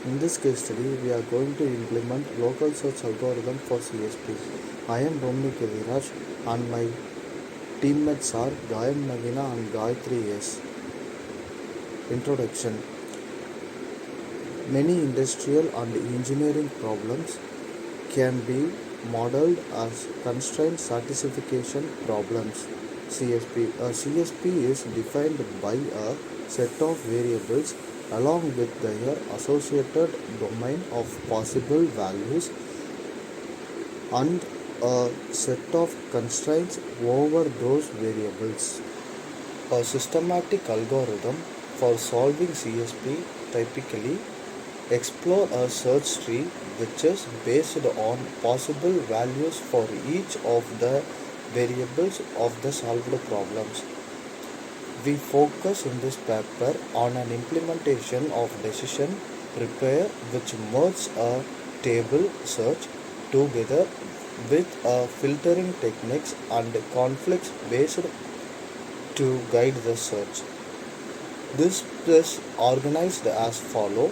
In this case study, we are going to implement local search algorithm for CSP. I am Romney Kaviraj and my teammates are Gayan Nagina and Gayatri S. Introduction. Many industrial and engineering problems can be modeled as constraint satisfaction problems. CSP. A CSP is defined by a set of variables along with their associated domain of possible values and a set of constraints over those variables. A systematic algorithm for solving CSP typically explore a search tree which is based on possible values for each of the variables of the solved problems. We focus in this paper on an implementation of decision repair which merges a table search together with a filtering techniques and conflicts based to guide the search. This is organized as follows.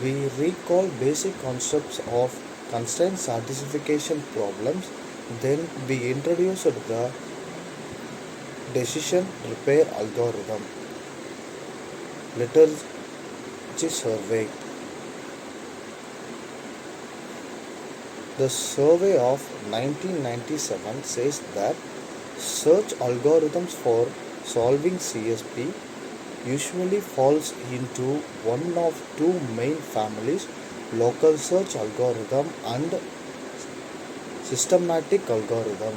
We recall basic concepts of constraint satisfaction problems, then we introduced the decision repair algorithm. Literature survey. The survey of 1997 says that search algorithms for solving CSP usually falls into one of two main families: local search algorithm and systematic algorithm.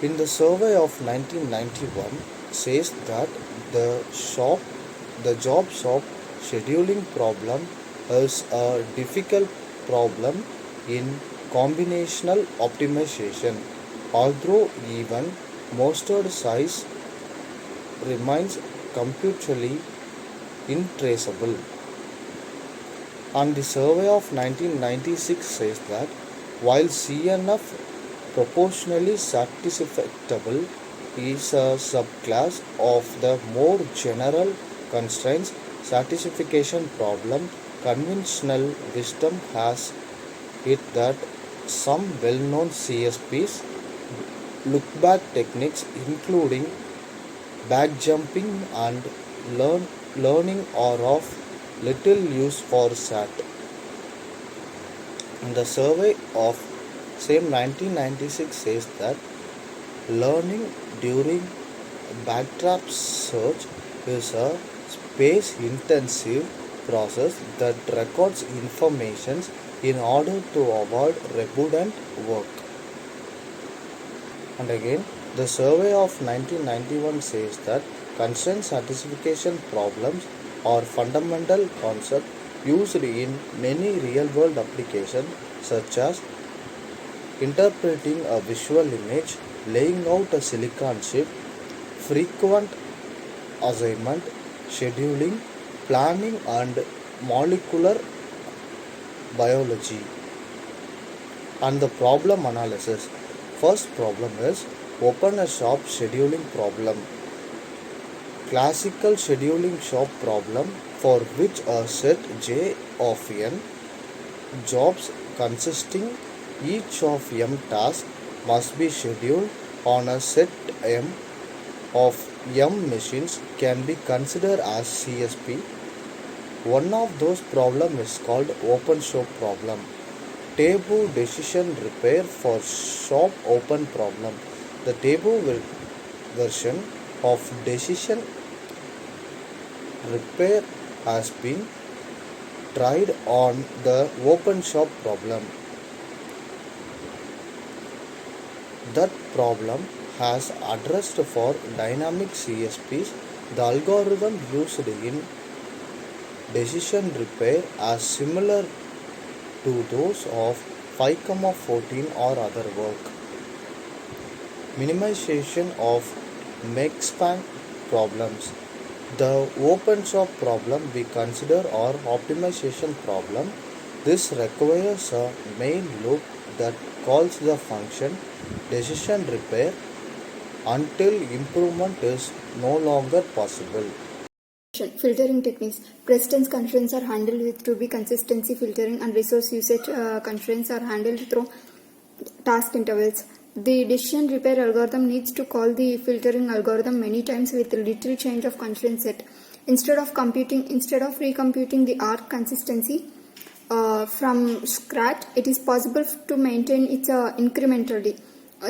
In the survey of 1991 says that the job shop scheduling problem is a difficult problem in combinational optimization, although even mustard size remains computationally intraceable. And the survey of 1996 says that while CNF proportionally satisficable is a subclass of the more general constraints satisfaction problem, conventional wisdom has it that some well-known CSPs look-back techniques including backjumping and learning are of little use for SAT. In the survey of same 1996 says that learning during backtrap search is a space-intensive process that records information in order to avoid redundant work. And again, the survey of 1991 says that constraint satisfaction problems are fundamental concept used in many real-world applications such as interpreting a visual image, laying out a silicon chip, frequent assignment, scheduling, planning and molecular biology. And the problem analysis. First problem is open a shop scheduling problem. Classical scheduling shop problem for which a set J of n jobs consisting each of m tasks must be scheduled on a set m of m machines can be considered as CSP. One of those problems is called open shop problem. Table decision repair for shop open problem. The table version of decision repair has been tried on the open shop problem. That problem has addressed for dynamic CSPs. The algorithm used in decision repair are similar to those of 5,14 or other work. Minimization of makespan problems. The open shop problem we consider our optimization problem. This requires a main loop that calls the function decision repair until improvement is no longer possible. Filtering techniques. Precedence constraints are handled with to be consistency filtering, and resource usage constraints are handled through task intervals. The decision repair algorithm needs to call the filtering algorithm many times with little change of constraint set. Instead of recomputing the arc consistency from scratch, it is possible to maintain it incrementally.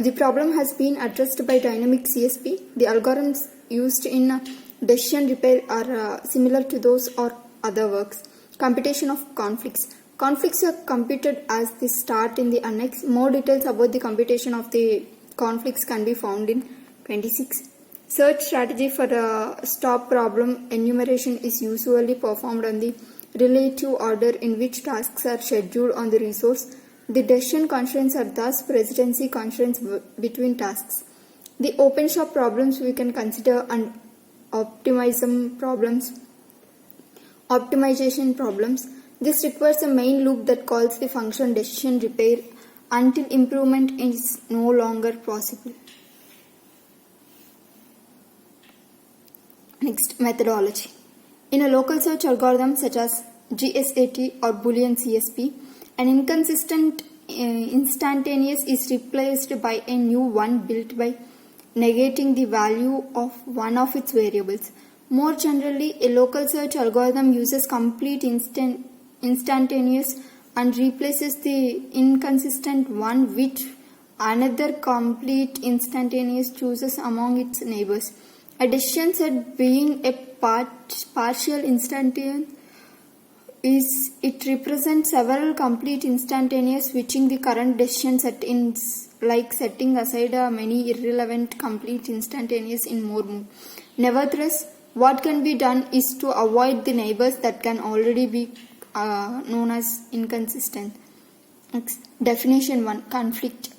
The problem has been addressed by dynamic CSP. The algorithms used in decision repair are similar to those or other works. Computation of conflicts. Conflicts are computed as the start in the annex. More details about the computation of the conflicts can be found in 26. Search strategy for a stop problem enumeration is usually performed on the relative order in which tasks are scheduled on the resource. The decision constraints are thus precedency constraints between tasks. The open shop problems we can consider and optimization problems. This requires a main loop that calls the function decision repair until improvement is no longer possible. Next, methodology. In a local search algorithm such as GSAT or Boolean CSP, an inconsistent instantaneous is replaced by a new one built by negating the value of one of its variables. More generally, a local search algorithm uses complete instantaneous and replaces the inconsistent one which another complete instantaneous chooses among its neighbors. A decision set being a partial instantaneous it represents several complete instantaneous switching the current decision set in like setting aside many irrelevant complete instantaneous in more move. Nevertheless, what can be done is to avoid the neighbors that can already be known as inconsistent. Next, definition 1. Conflict.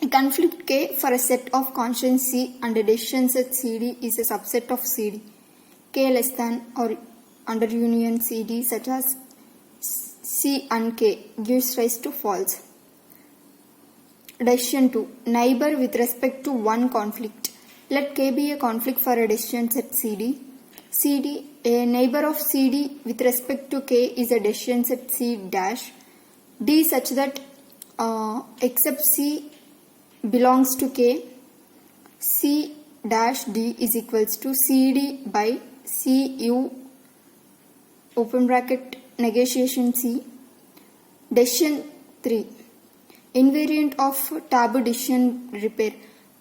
A conflict K for a set of constraints C and a decision set CD is a subset of CD. K less than or under union CD such as C and K gives rise to false. Decision 2. Neighbor with respect to one conflict. Let K be a conflict for a decision set CD. CD, a neighbor of CD with respect to K is a decision set C dash. D such that except C belongs to K, C dash D is equals to CD by CU open bracket negotiation C. Decision 3. Invariant of taboo decision repair.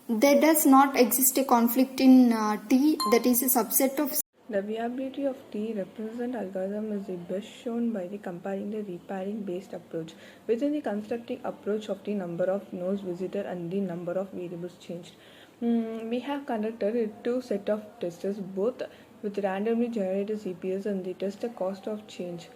There does not exist a conflict in T that is a subset of. The viability of T represent algorithm is the best shown by the comparing the repairing based approach within the constructing approach of the number of nodes visited and the number of variables changed. We have conducted two set of tests, both with randomly generated CPS and the test the cost of change.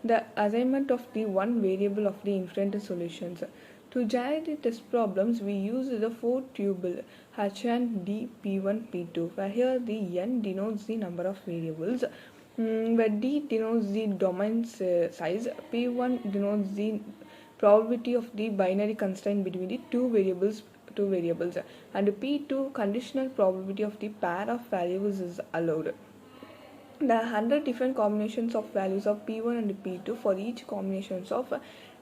The assignment of the one variable of the infinite solutions. To generate the test problems, we use the 4-tuple H and D P1 P2, where here the N denotes the number of variables, where D denotes the domain size, P1 denotes the probability of the binary constraint between the two variables, and P2 conditional probability of the pair of values is allowed. There are 100 different combinations of values of P1 and P2. For each combinations of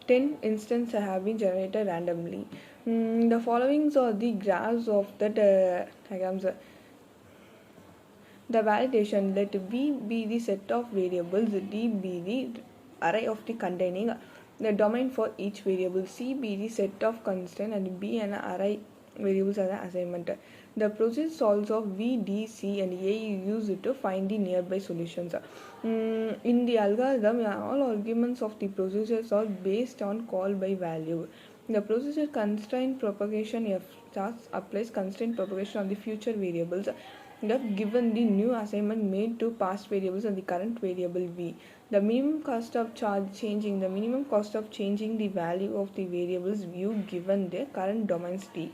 10 instances have been generated randomly. The following are the graphs of the diagrams. The validation, let V be the set of variables, D be the array of the containing the domain for each variable, C be the set of constraints, and B an array variables as an assignment. The process solves of V, D, C and A is used to find the nearby solutions. In the algorithm, all arguments of the procedures are based on call by value. The procedure constraint propagation F thus applies constraint propagation on the future variables that given the new assignment made to past variables and the current variable V. The minimum cost of changing the value of the variables U given the current domains T.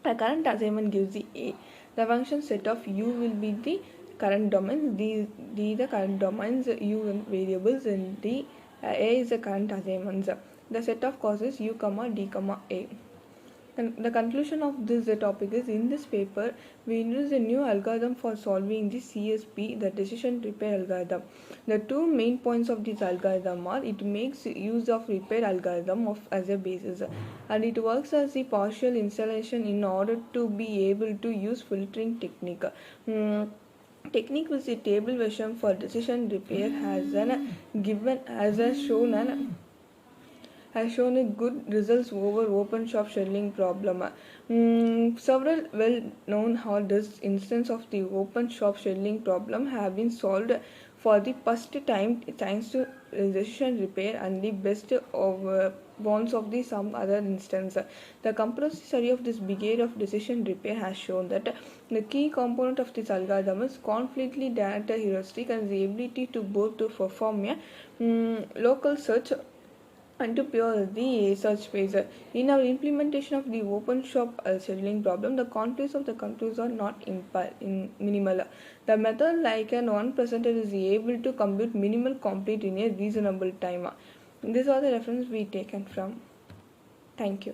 The current assignment gives the A. The function set of U will be the current domains, D the current domains, U variables, and D A is the current assignments. The set of causes U, D, A. And the conclusion of this topic is, in this paper, we introduce a new algorithm for solving the CSP, the decision repair algorithm. The two main points of this algorithm are, it makes use of repair algorithm as a basis, and it works as a partial installation in order to be able to use filtering technique. Technique with a table version for decision repair has shown a good results over open shop shelling problem. Several well-known hardest instances of the open shop shelling problem have been solved for the first time thanks to decision repair, and the best of bonds of the some other instance. The comprehensive study of this brigade of decision repair has shown that the key component of this algorithm is completely data heuristic and the ability to both to perform a local search and to pure the search phase. In our implementation of the open shop scheduling problem, the conflicts of the countries are not minimal. The method, like an one presenter, is able to compute minimal complete in a reasonable time. These are the references we taken from. Thank you.